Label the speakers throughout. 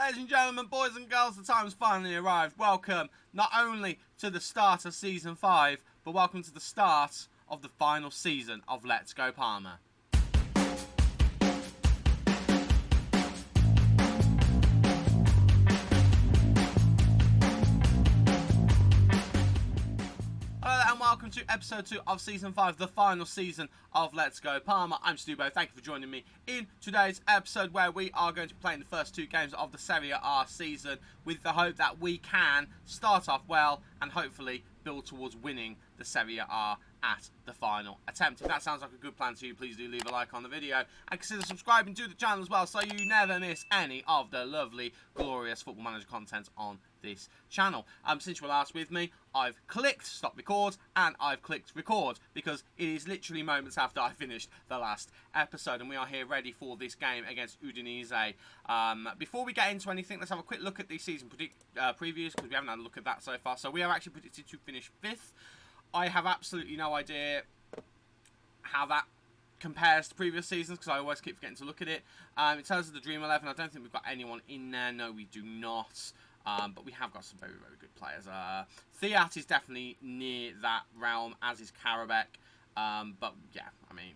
Speaker 1: Ladies and gentlemen, boys and girls, the time's finally arrived. Welcome not only to the start of Season 5, but welcome to the start of the final season of Let's Go Parma. Hello and welcome to episode 2 of Season 5, the final season of Let's Go Parma. I'm Stubo, thank you for joining me in today's episode where we are going to be playing the first 2 games of the Serie A season with the hope that we can start off well and hopefully build towards winning the Serie A at the final attempt. If that sounds like a good plan to you, please do leave a like on the video and consider subscribing to the channel as well so you never miss any of the lovely, glorious Football Manager content on this channel. Since you were last with me, I've clicked stop record and I've clicked record because it is literally moments after I finished the last episode and we are here ready for this game against Udinese. Before we get into anything, let's have a quick look at the season previews because we haven't had a look at that so far. So we are actually predicted to finish 5th. I have absolutely no idea how that compares to previous seasons because I always keep forgetting to look at it. In terms of the Dream 11, I don't think we've got anyone in there. No, we do not. But we have got some very, very good players. Thiat is definitely near that realm, as is Karabek. But yeah, I mean,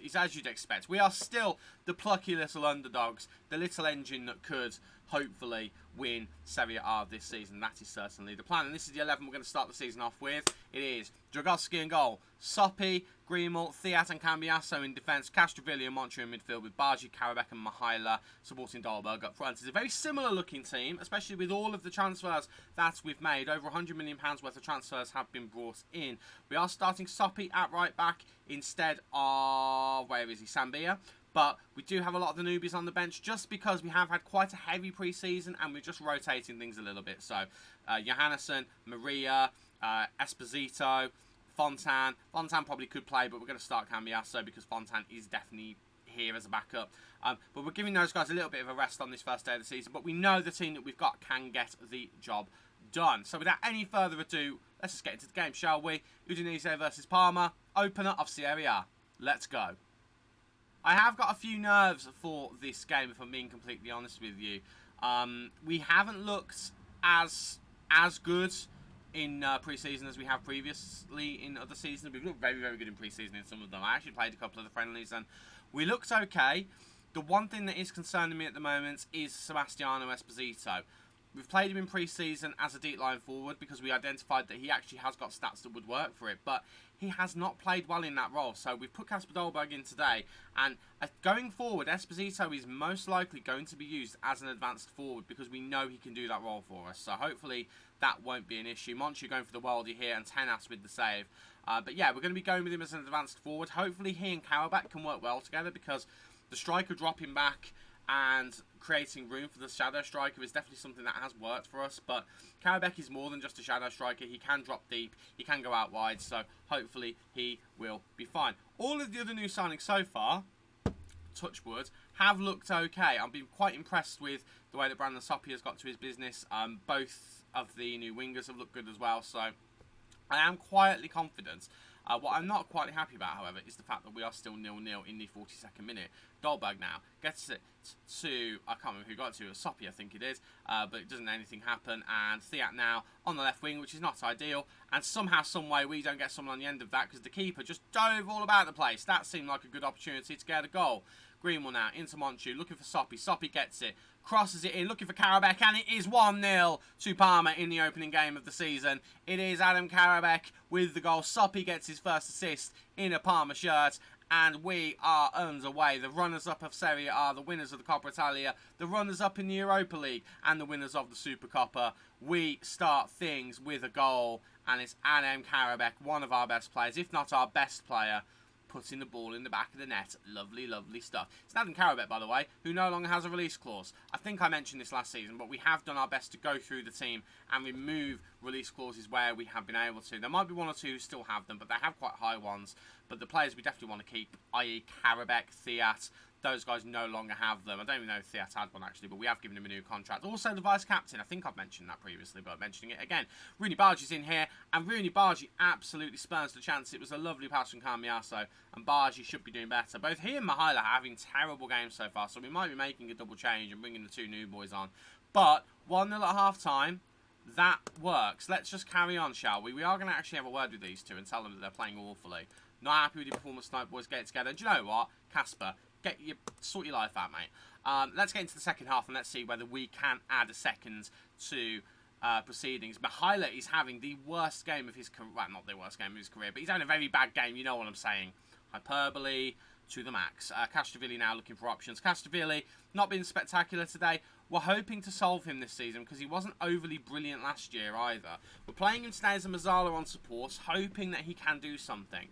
Speaker 1: it's as you'd expect. We are still the plucky little underdogs, the little engine that could hopefully win Serie A this season. That is certainly the plan. And this is the 11 we're going to start the season off with. It is Dragowski in goal, Soppi, Grimal, Thiat and Cambiasso in defence, Castrovilli and Montre in midfield with Bargi, Karabek and Mihaila supporting Dolberg up front. It's a very similar looking team, especially with all of the transfers that we've made. Over £100 million worth of transfers have been brought in. We are starting Soppi at right back instead of, where is he, Sambia. But we do have a lot of the newbies on the bench just because we have had quite a heavy pre-season and we're just rotating things a little bit. So, Johannesson, Maria, Esposito, Fontan. Fontan probably could play, but we're going to start Cambiasso because Fontan is definitely here as a backup. But we're giving those guys a little bit of a rest on this first day of the season. But we know the team that we've got can get the job done. So without any further ado, let's just get into the game, shall we? Udinese versus Parma, opener of Serie A. Let's go. I have got a few nerves for this game, if I'm being completely honest with you. We haven't looked as good in pre-season as we have previously in other seasons. We've looked very, very good in pre-season in some of them. I actually played a couple of the friendlies and we looked okay. The one thing that is concerning me at the moment is Sebastiano Esposito. We've played him in pre-season as a deep line forward because we identified that he actually has got stats that would work for it, but he has not played well in that role. So we've put Kasper Dolberg in today, and going forward, Esposito is most likely going to be used as an advanced forward because we know he can do that role for us. So hopefully that won't be an issue. Monchi going for the worldie here and Tenas with the save. But yeah, we're going to be going with him as an advanced forward. Hopefully he and Karabak can work well together because the striker dropping back and creating room for the shadow striker is definitely something that has worked for us. But Karabek is more than just a shadow striker. He can drop deep, he can go out wide, so hopefully he will be fine. All of the other new signings so far, touch wood, have looked okay. I've been quite impressed with the way that Brandon Soppi has got to his business. Both of the new wingers have looked good as well, so I am quietly confident. What I'm not quite happy about, however, is the fact that we are still 0-0 in the 42nd minute. Dolberg now gets it to, I can't remember who got it to, Soppi I think it is, but it doesn't anything happen, and Thiat now on the left wing, which is not ideal, and somehow, some way, we don't get someone on the end of that because the keeper just dove all about the place. That seemed like a good opportunity to get a goal. Greenwell now into Monchu, looking for Soppi. Soppi gets it, crosses it in, looking for Karabek, and it is 1-0 to Parma in the opening game of the season. It is Adam Karabek with the goal. Soppi gets his first assist in a Parma shirt, and we are underway. The runners-up of Serie A, the winners of the Coppa Italia, the runners-up in the Europa League, and the winners of the Supercoppa. We start things with a goal, and it's Adam Karabek, one of our best players, if not our best player, putting the ball in the back of the net. Lovely, lovely stuff. It's Adam Karabek, by the way, who no longer has a release clause. I think I mentioned this last season, but we have done our best to go through the team and remove release clauses where we have been able to. There might be one or two who still have them, but they have quite high ones. But the players we definitely want to keep, i.e. Karabek, Thiat, those guys no longer have them. I don't even know if Theat had one, actually, but we have given him a new contract. Also, the vice-captain, I think I've mentioned that previously, but I'm mentioning it again. Rooney Bargi's in here, and Rooney Bargi absolutely spurns the chance. It was a lovely pass from Kamiaso, and Bargi should be doing better. Both he and Mihaila are having terrible games so far, so we might be making a double change and bringing the two new boys on. But 1-0 at half-time, that works. Let's just carry on, shall we? We are going to actually have a word with these two and tell them that they're playing awfully. Not happy with your performance tonight, boys. Get it together. And do you know what? Casper, sort your life out, mate. Let's get into the second half and let's see whether we can add a second to proceedings. Mihaila is having the worst game of his career. Well, not the worst game of his career, but he's having a very bad game. You know what I'm saying. Hyperbole to the max. Castrovilli now looking for options. Castrovilli not being spectacular today. We're hoping to solve him this season because he wasn't overly brilliant last year either. We're playing him today as a Mazzala on support, hoping that he can do something.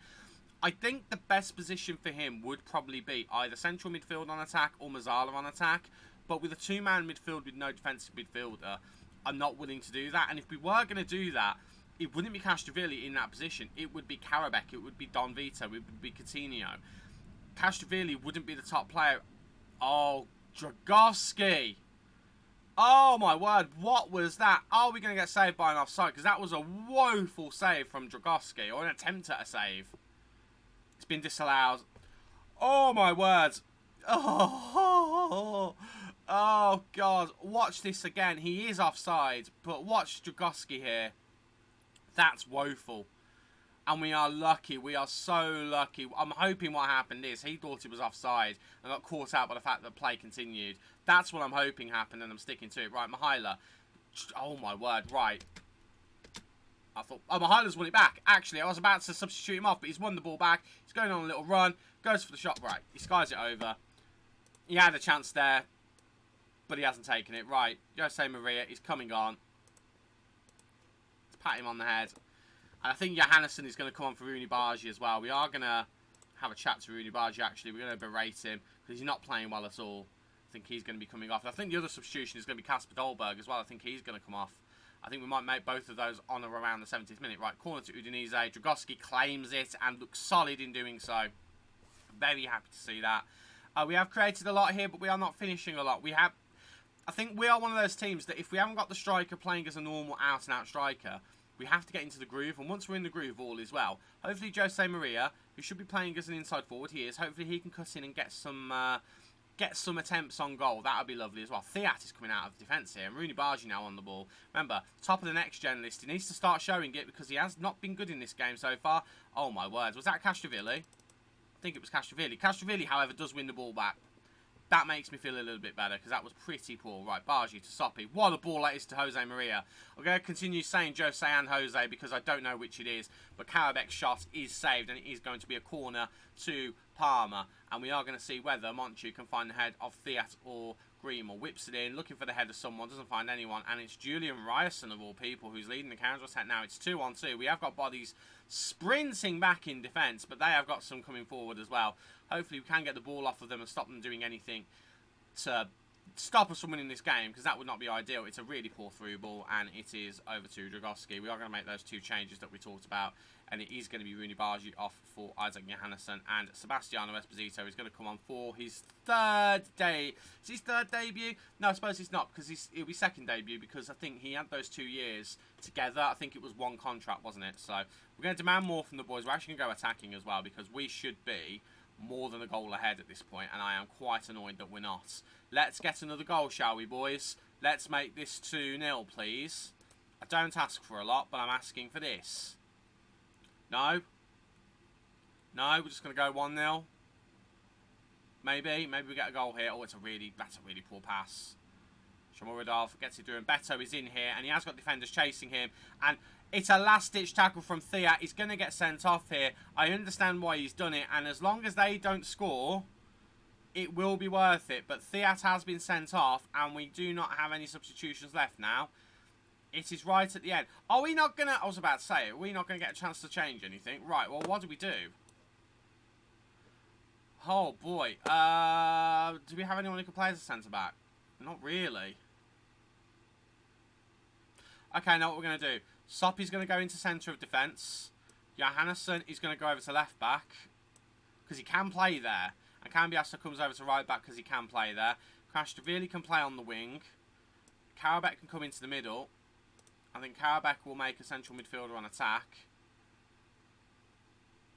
Speaker 1: I think the best position for him would probably be either central midfield on attack or Mazzala on attack. But with a two-man midfield with no defensive midfielder, I'm not willing to do that. And if we were going to do that, it wouldn't be Castrovilli in that position. It would be Karabek, it would be Don Vito, it would be Coutinho. Castrovilli wouldn't be the top player. Oh, Dragowski. Oh, my word. What was that? Are we going to get saved by an offside? Because that was a woeful save from Dragowski, or an attempt at a save. It's been disallowed. Oh, my word. Oh, God. Watch this again. He is offside, but watch Dragowski here. That's woeful. And we are lucky. We are so lucky. I'm hoping what happened is he thought it was offside and got caught out by the fact that play continued. That's what I'm hoping happened, and I'm sticking to it. Right, Mihaila. Oh, my word. Right. I thought, oh, Mahaila's won it back. Actually, I was about to substitute him off, but he's won the ball back. He's going on a little run. Goes for the shot. Right. He skies it over. He had a chance there, but he hasn't taken it. Right. Jose Maria. He's coming on. Let's pat him on the head. And I think Johannesson is going to come on for Rooney Bargi as well. We are going to have a chat to Rooney Bargi, actually. We're going to berate him because he's not playing well at all. I think he's going to be coming off. And I think the other substitution is going to be Kasper Dolberg as well. I think he's going to come off. I think we might make both of those on or around the 70th minute. Right, corner to Udinese. Dragowski claims it and looks solid in doing so. Very happy to see that. We have created a lot here, but we are not finishing a lot. I think we are one of those teams that if we haven't got the striker playing as a normal out-and-out striker, we have to get into the groove, and once we're in the groove, all is well. Hopefully Jose Maria, who should be playing as an inside forward, he is. Hopefully he can cut in and get some attempts on goal. That would be lovely as well. Theat is coming out of defence here, and Rooney Bargi now on the ball. Remember, top of the next gen list. He needs to start showing it because he has not been good in this game so far. Oh my word, was that Castrovilli? I think it was Castrovilli. Castrovilli, however, does win the ball back. That makes me feel a little bit better because that was pretty poor. Right, Bargi to Soppy. What a ball that is to Jose Maria. I'm going to continue saying Jose and Jose because I don't know which it is. But Karabek's shot is saved and it is going to be a corner to Parma. And we are going to see whether Monchu can find the head of Theat or Greenmore. Whips it in, looking for the head of someone, doesn't find anyone. And it's Julian Ryerson of all people who's leading the counter-attack now. It's 2-on-2. We have got bodies sprinting back in defence, but they have got some coming forward as well. Hopefully we can get the ball off of them and stop them doing anything to stop us from winning this game, because that would not be ideal. It's a really poor through ball, and it is over to Dragowski. We are going to make those two changes that we talked about, and it is going to be Rooney Bargi off for Isaac Johannesson, and Sebastiano Esposito is going to come on for his third day. Is his third debut? No, I suppose it's not, because it'll be second debut, because I think he had those 2 years together. I think it was one contract, wasn't it? So we're going to demand more from the boys. We're actually going to go attacking as well, because we should be more than a goal ahead at this point, and I am quite annoyed that we're not. Let's get another goal, shall we, boys? Let's make this 2-0, please. I don't ask for a lot, but I'm asking for this. No? No, we're just going to go 1-0. Maybe we get a goal here. Oh, that's a really poor pass. Shomurodov gets it doing. Beto is in here, and he has got defenders chasing him, and it's a last-ditch tackle from Theat. He's going to get sent off here. I understand why he's done it, and as long as they don't score, it will be worth it. But Theat has been sent off, and we do not have any substitutions left now. It is right at the end. Are we not going to... I was about to say, are we not going to get a chance to change anything? Right, well, what do we do? Oh, boy. Do we have anyone who can play as a centre-back? Not really. Okay, now what we're going to do. Soppy's going to go into centre of defence. Johannesson is going to go over to left back, because he can play there. And Cambiasso comes over to right back because he can play there. Krashdavili can play on the wing. Karabek can come into the middle. I think Karabek will make a central midfielder on attack.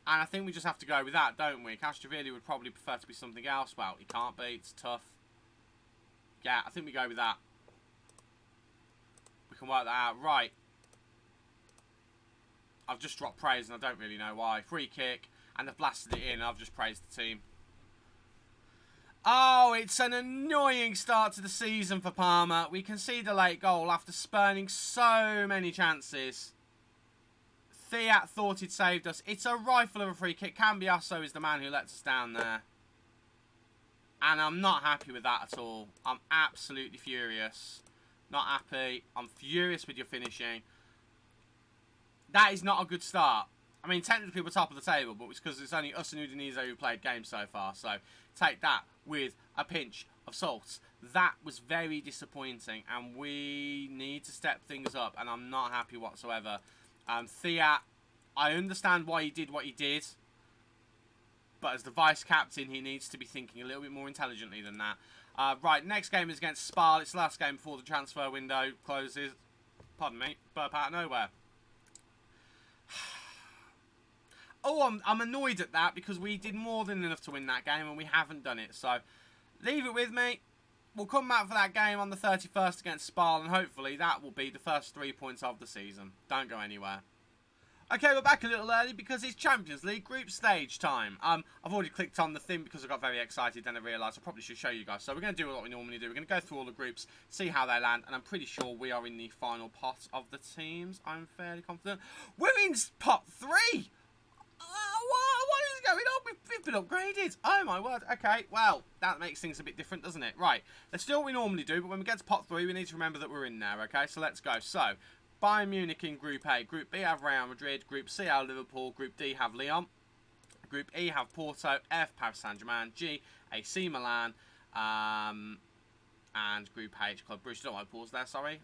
Speaker 1: And I think we just have to go with that, don't we? Krashdavili would probably prefer to be something else. Well, he can't be. It's tough. Yeah, I think we go with that. We can work that out. Right. I've just dropped praise and I don't really know why. Free kick. And they've blasted it in. I've just praised the team. Oh, it's an annoying start to the season for Parma. We concede a late goal after spurning so many chances. Fiat thought he'd saved us. It's a rifle of a free kick. Cambiasso is the man who lets us down there. And I'm not happy with that at all. I'm absolutely furious. Not happy. I'm furious with your finishing. That is not a good start. I mean, technically we're top of the table, but it's because it's only us and Udinese who played games so far. So take that with a pinch of salt. That was very disappointing, and we need to step things up, and I'm not happy whatsoever. Fiat, I understand why he did what he did, but as the vice-captain, he needs to be thinking a little bit more intelligently than that. Right, next game is against Spal. It's the last game before the transfer window closes. Pardon me, burp out of nowhere. Oh, I'm annoyed at that because we did more than enough to win that game and we haven't done it. So, leave it with me. We'll come back for that game on the 31st against Spal, and hopefully that will be the first 3 points of the season. Don't go anywhere. Okay, we're back a little early because it's Champions League group stage time. I've already clicked on the thing because I got very excited and I realised I probably should show you guys. So we're going to do what we normally do. We're going to go through all the groups, see how they land, and I'm pretty sure we are in the final pot of the teams. I'm fairly confident. We're in pot 3! What is going on? We've been upgraded. Oh my word. Okay, well, that makes things a bit different, doesn't it? Right, let's do what we normally do, but when we get to pot 3, we need to remember that we're in there, okay? So let's go. So, Bayern Munich in Group A. Group B have Real Madrid. Group C have Liverpool. Group D have Lyon. Group E have Porto. F, Paris Saint-Germain. G, AC Milan. And Group H, Club Brugge. Don't want to pause there, sorry.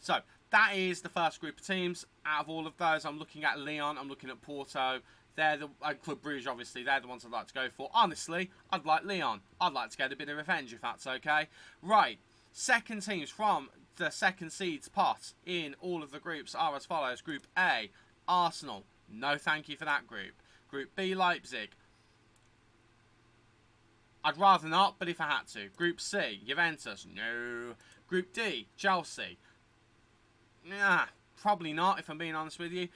Speaker 1: So, that is the first group of teams. Out of all of those, I'm looking at Lyon. I'm looking at Porto. They're the Club Brugge, obviously. They're the ones I'd like to go for. Honestly, I'd like Lyon. I'd like to get a bit of revenge, if that's okay. Right. Second teams from the second seeds pot in all of the groups are as follows. Group A, Arsenal. No thank you for that group. Group B, Leipzig. I'd rather not, but if I had to. Group C, Juventus. No. Group D, Chelsea. Nah. Probably not, if I'm being honest with you.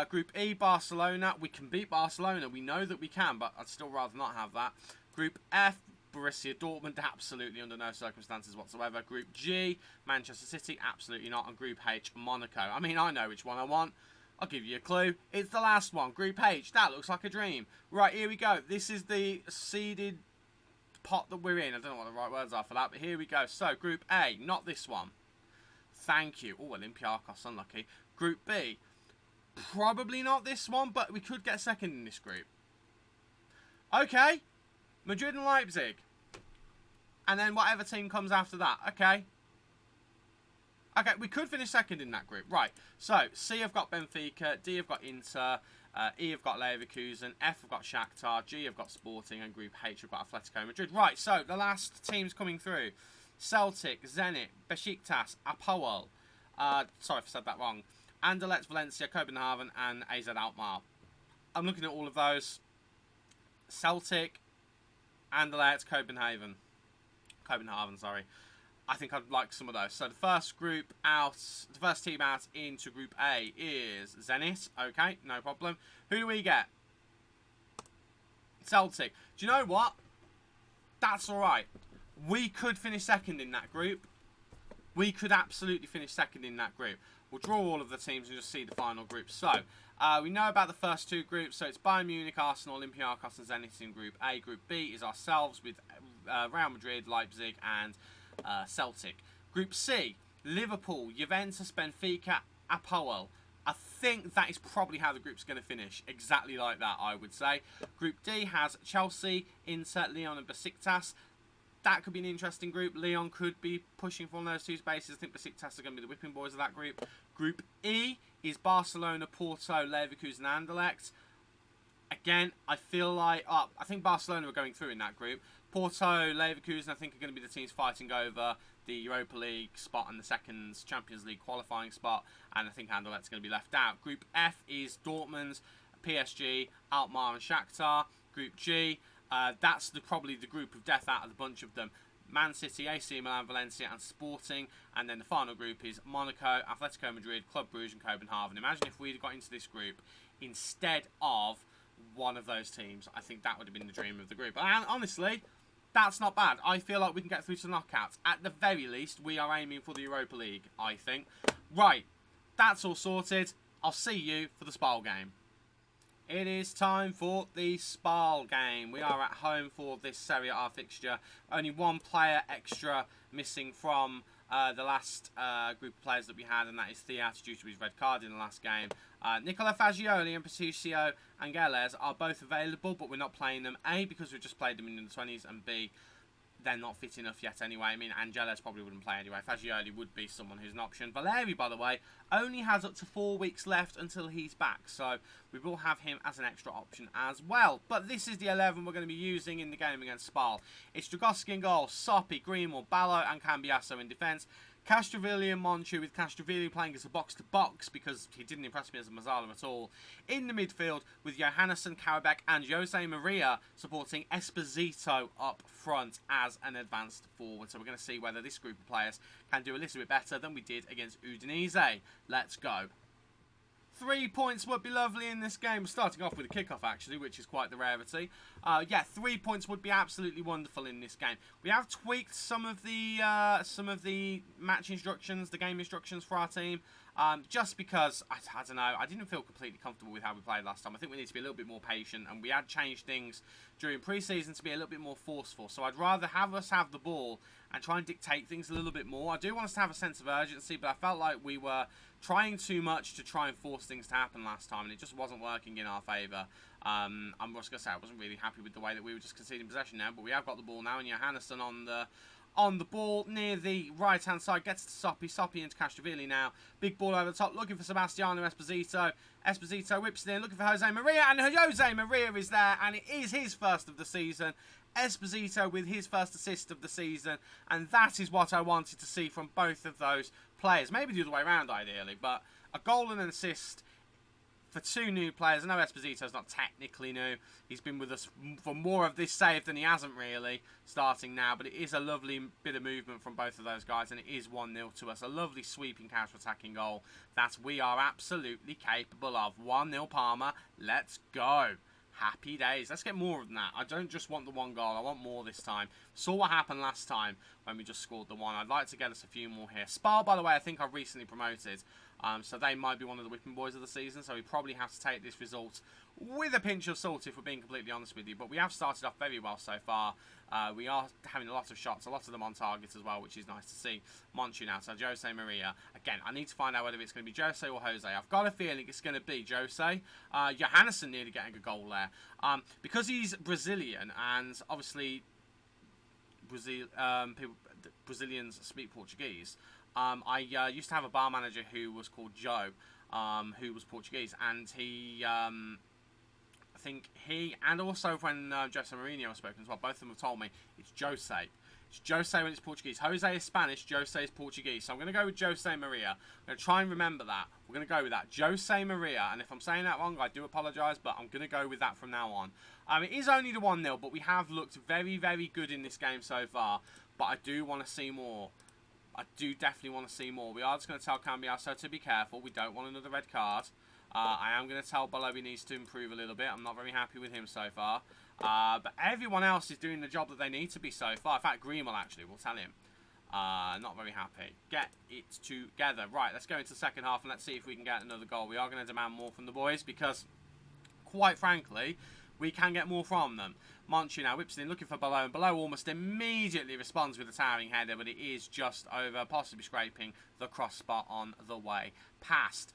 Speaker 1: Group E, Barcelona. We can beat Barcelona. We know that we can, but I'd still rather not have that. Group F, Borussia Dortmund. Absolutely under no circumstances whatsoever. Group G, Manchester City. Absolutely not. And Group H, Monaco. I mean, I know which one I want. I'll give you a clue. It's the last one. Group H. That looks like a dream. Right, here we go. This is the seeded pot that we're in. I don't know what the right words are for that, but here we go. So, Group A, not this one. Thank you. Oh, Olympiacos, unlucky. Group B, probably not this one, but we could get second in this group. Okay. Madrid and Leipzig. And then whatever team comes after that. Okay. Okay, we could finish second in that group. Right. So, C have got Benfica. D have got Inter. E have got Leverkusen. F have got Shakhtar. G have got Sporting. And Group H have got Atletico Madrid. Right, so the last teams coming through. Celtic, Zenit, Besiktas, Apoel. Sorry if I said that wrong. Anderlecht, Valencia, Copenhagen, and AZ Alkmaar. I'm looking at all of those. Celtic, Anderlecht, Copenhagen, sorry. I think I'd like some of those. So the first group out, the first team out into Group A is Zenit. Okay, no problem. Who do we get? Celtic. Do you know what? That's all right. We could finish second in that group. We could absolutely finish second in that group. We'll draw all of the teams and just see the final group. So, we know about the first two groups. So, it's Bayern Munich, Arsenal, Olympiacos and Zenit in Group A. Group B is ourselves with Real Madrid, Leipzig and Celtic. Group C, Liverpool, Juventus, Benfica, Apoel. I think that is probably how the group's going to finish. Exactly like that, I would say. Group D has Chelsea, Inter, Lyon and Besiktas. That could be an interesting group. Lyon could be pushing for one of those two spaces. I think Besiktas are going to be the whipping boys of that group. Group E is Barcelona, Porto, Leverkusen and Anderlecht. Again, I feel like... I think Barcelona are going through in that group. Porto, Leverkusen, I think are going to be the teams fighting over the Europa League spot and the second Champions League qualifying spot. And I think Anderlecht's going to be left out. Group F is Dortmund, PSG, Alkmaar and Shakhtar. Group G, that's probably the group of death out of the bunch of them. Man City, AC Milan, Valencia and Sporting. And then the final group is Monaco, Atletico Madrid, Club Brugge and Copenhagen. Imagine if we'd got into this group instead of one of those teams. I think that would have been the dream of the group. And honestly, that's not bad. I feel like we can get through to knockouts. At the very least, we are aiming for the Europa League, I think. Right, that's all sorted. I'll see you for the Spal game. It is time for the Spal game. We are at home for this Serie A fixture. Only one player extra missing from the last group of players that we had, and that is Theat due to his red card in the last game. Nicola Fagioli and Patricio Angeles are both available, but we're not playing them. A, because we've just played them in the 20s, and B, they're not fit enough yet anyway. I mean, Angeles probably wouldn't play anyway. Fagioli would be someone who's an option. Valeri, by the way, only has up to 4 weeks left until he's back, so we will have him as an extra option as well. But this is the 11 we're going to be using in the game against Spal. It's Dragowski in goal, Sopi, Greenwald, Ballo and Cambiasso in defence. Castrovilli and Monchu, with Castrovilli playing as a box-to-box because he didn't impress me as a Mazzala at all. In the midfield, with Johannesson, Karabek and Jose Maria supporting Esposito up front as an advanced forward. So we're going to see whether this group of players can do a little bit better than we did against Udinese. Let's go. 3 points would be lovely in this game. Starting off with a kickoff, actually, which is quite the rarity. Yeah, 3 points would be absolutely wonderful in this game. We have tweaked some of the match instructions, the game instructions for our team, just because I don't know, I didn't feel completely comfortable with how we played last time. I think we need to be a little bit more patient, and we had changed things during pre-season to be a little bit more forceful. So I'd rather have us have the ball and try and dictate things a little bit more. I do want us to have a sense of urgency, but I felt like we were trying too much to try and force things to happen last time, and it just wasn't working in our favour. I'm just going to say I wasn't really happy with the way that we were just conceding possession now, but we have got the ball now, and Johannesson on the ball near the right-hand side, gets to Sopi into Castrovilli now. Big ball over the top, looking for Sebastiano Esposito. Esposito whips it in, looking for Jose Maria, and Jose Maria is there, and it is his first of the season. Esposito with his first assist of the season, and that is what I wanted to see from both of those players. Maybe the other way around, ideally, but a goal and an assist for two new players. I know Esposito's not technically new. He's been with us for more of this save than he hasn't really, starting now. But it is a lovely bit of movement from both of those guys, and it is 1-0 to us. A lovely sweeping counter-attacking goal that we are absolutely capable of. 1-0 Parma. Let's go. Happy days. Let's get more than that. I don't just want the one goal. I want more this time. Saw what happened last time when we just scored the one. I'd like to get us a few more here. Spal, by the way, I think I've recently promoted. So they might be one of the whipping boys of the season. So we probably have to take this result with a pinch of salt, if we're being completely honest with you. But we have started off very well so far. We are having a lot of shots, a lot of them on target as well, which is nice to see. Monchu now, so Jose Maria. Again, I need to find out whether it's going to be Jose or Jose. I've got a feeling it's going to be Jose. Johannesson nearly getting a goal there. Because he's Brazilian, and obviously Brazilians speak Portuguese. I used to have a bar manager who was called Joe, who was Portuguese, and he... I think he, and also when Jose Mourinho has spoken as well, both of them have told me it's Jose. It's Jose when it's Portuguese. Jose is Spanish, Jose is Portuguese. So I'm going to go with Jose Maria. I'm going to try and remember that. We're going to go with that. Jose Maria. And if I'm saying that wrong, I do apologise, but I'm going to go with that from now on. It is only the 1-0, but we have looked very, very good in this game so far. But I do want to see more. I do definitely want to see more. We are just going to tell Cambiasso to be careful. We don't want another red card. I am going to tell Ballo he needs to improve a little bit. I'm not very happy with him so far. But everyone else is doing the job that they need to be so far. In fact, Greenwald actually, we'll tell him. Not very happy. Get it together. Right, let's go into the second half and let's see if we can get another goal. We are going to demand more from the boys because, quite frankly, we can get more from them. Monchi now whips it in, looking for Ballo, and Ballo almost immediately responds with a towering header, but it is just over, possibly scraping the cross spot on the way past.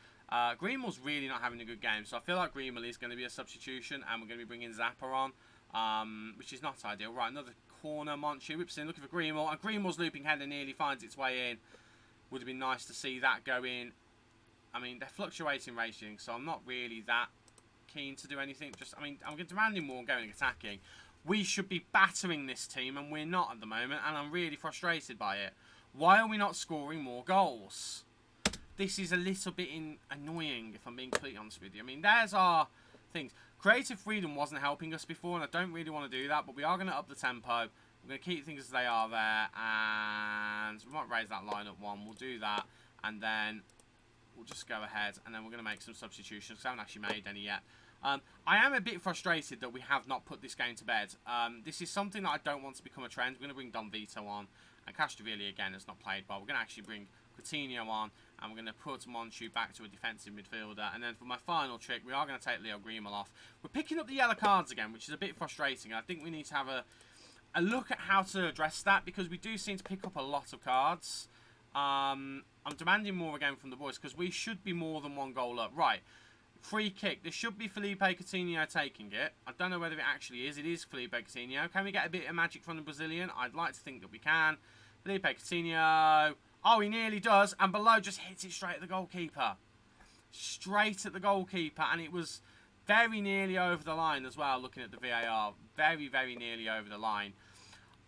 Speaker 1: Greenwald's really not having a good game, so I feel like Greenwald is going to be a substitution, and we're going to be bringing Zappa on, which is not ideal. Right, another corner. Monchi whips in, looking for Greenwald, and Greenwald's looping header nearly finds its way in. Would have been nice to see that go in. I mean, they're fluctuating ratings, so I'm not really that keen to do anything. I mean, I'm demanding more going attacking. We should be battering this team, and we're not at the moment, and I'm really frustrated by it. Why are we not scoring more goals? This is a little bit annoying, if I'm being completely honest with you. I mean, there's our things. Creative freedom wasn't helping us before, and I don't really want to do that, but we are going to up the tempo. We're going to keep things as they are there, and we might raise that line up 1. We'll do that, and then we'll just go ahead, and then we're going to make some substitutions, because I haven't actually made any yet. I am a bit frustrated that we have not put this game to bed. This is something that I don't want to become a trend. We're going to bring Don Vito on, and Castrovilli again has not played well. We're going to actually bring Coutinho on, and we're going to put Monchu back to a defensive midfielder. And then for my final trick, we are going to take Leo Grimal off. We're picking up the yellow cards again, which is a bit frustrating. I think we need to have a look at how to address that, because we do seem to pick up a lot of cards. I'm demanding more again from the boys, because we should be more than 1 goal up. Right. Free kick. This should be Felipe Coutinho taking it. I don't know whether it actually is. It is Felipe Coutinho. Can we get a bit of magic from the Brazilian? I'd like to think that we can. Felipe Coutinho. Oh, he nearly does. And below just hits it straight at the goalkeeper. Straight at the goalkeeper. And it was very nearly over the line as well, looking at the VAR. Very, very nearly over the line.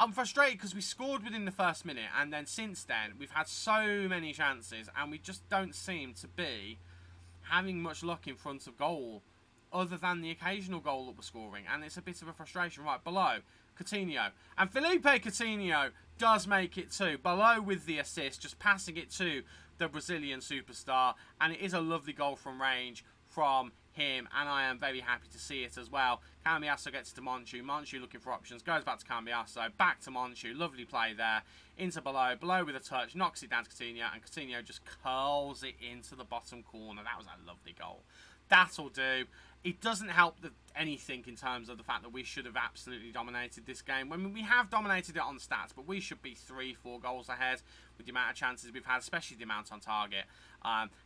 Speaker 1: I'm frustrated because we scored within the first minute. And then since then, we've had so many chances. And we just don't seem to be having much luck in front of goal, other than the occasional goal that we're scoring, and it's a bit of a frustration. Right, below, Coutinho. And Felipe Coutinho does make it too. Below with the assist, just passing it to the Brazilian superstar, and it is a lovely goal from range from him, and I am very happy to see it as well. Cambiasso gets to Monchu. Monchu looking for options, goes back to Cambiasso, back to Monchu. Lovely play there. Into Below. Below with a touch, knocks it down to Coutinho, and Coutinho just curls it into the bottom corner. That was a lovely goal. That'll do. It doesn't help anything in terms of the fact that we should have absolutely dominated this game. I mean, we have dominated it on stats, but we should be 3-4 goals ahead with the amount of chances we've had, especially the amount on target.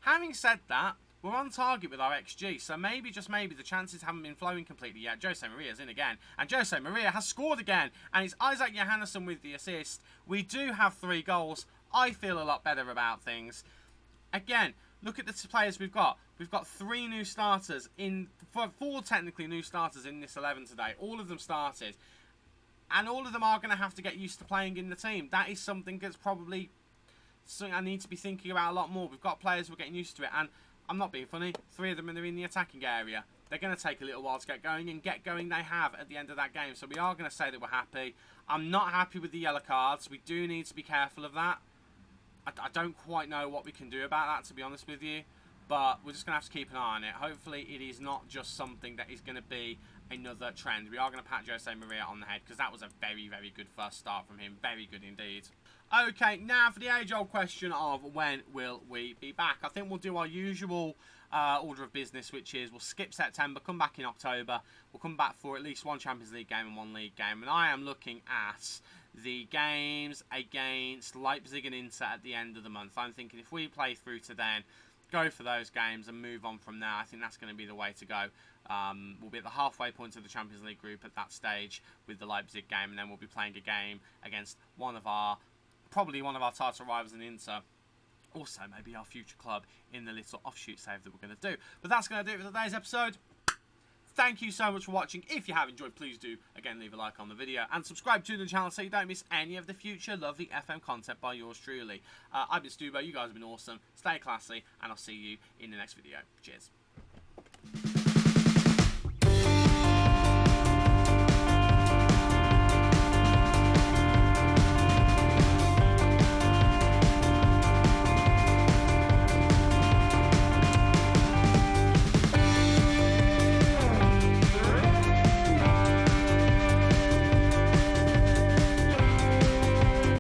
Speaker 1: Having said that, we're on target with our XG, so maybe, just maybe, the chances haven't been flowing completely yet. Jose Maria's in again, and Jose Maria has scored again, and it's Isaac Johannesson with the assist. We do have 3 goals. I feel a lot better about things. Again, look at the players we've got. We've got 3 new starters, 4 technically new starters in this 11 today. All of them started, and all of them are going to have to get used to playing in the team. That is something that's probably something I need to be thinking about a lot more. We've got players who are getting used to it, and I'm not being funny, 3 of them are in the attacking area. They're going to take a little while to get going, and get going they have at the end of that game. So we are going to say that we're happy. I'm not happy with the yellow cards. We do need to be careful of that. I don't quite know what we can do about that, to be honest with you. But we're just going to have to keep an eye on it. Hopefully it is not just something that is going to be another trend. We are going to pat Jose Maria on the head, because that was a very, very good first start from him. Very good indeed. Okay, now for the age-old question of when will we be back? I think we'll do our usual order of business, which is we'll skip September, come back in October. We'll come back for at least 1 Champions League game and 1 league game. And I am looking at the games against Leipzig and Inter at the end of the month. I'm thinking if we play through to then, go for those games and move on from there. I think that's going to be the way to go. We'll be at the halfway point of the Champions League group at that stage with the Leipzig game, and then we'll be playing a game against probably one of our title rivals in Inter. Also, maybe our future club in the little offshoot save that we're going to do. But that's going to do it for today's episode. Thank you so much for watching. If you have enjoyed, please do, again, leave a like on the video and subscribe to the channel so you don't miss any of the future lovely FM content by yours truly. I've been Stubo. You guys have been awesome. Stay classy, and I'll see you in the next video. Cheers.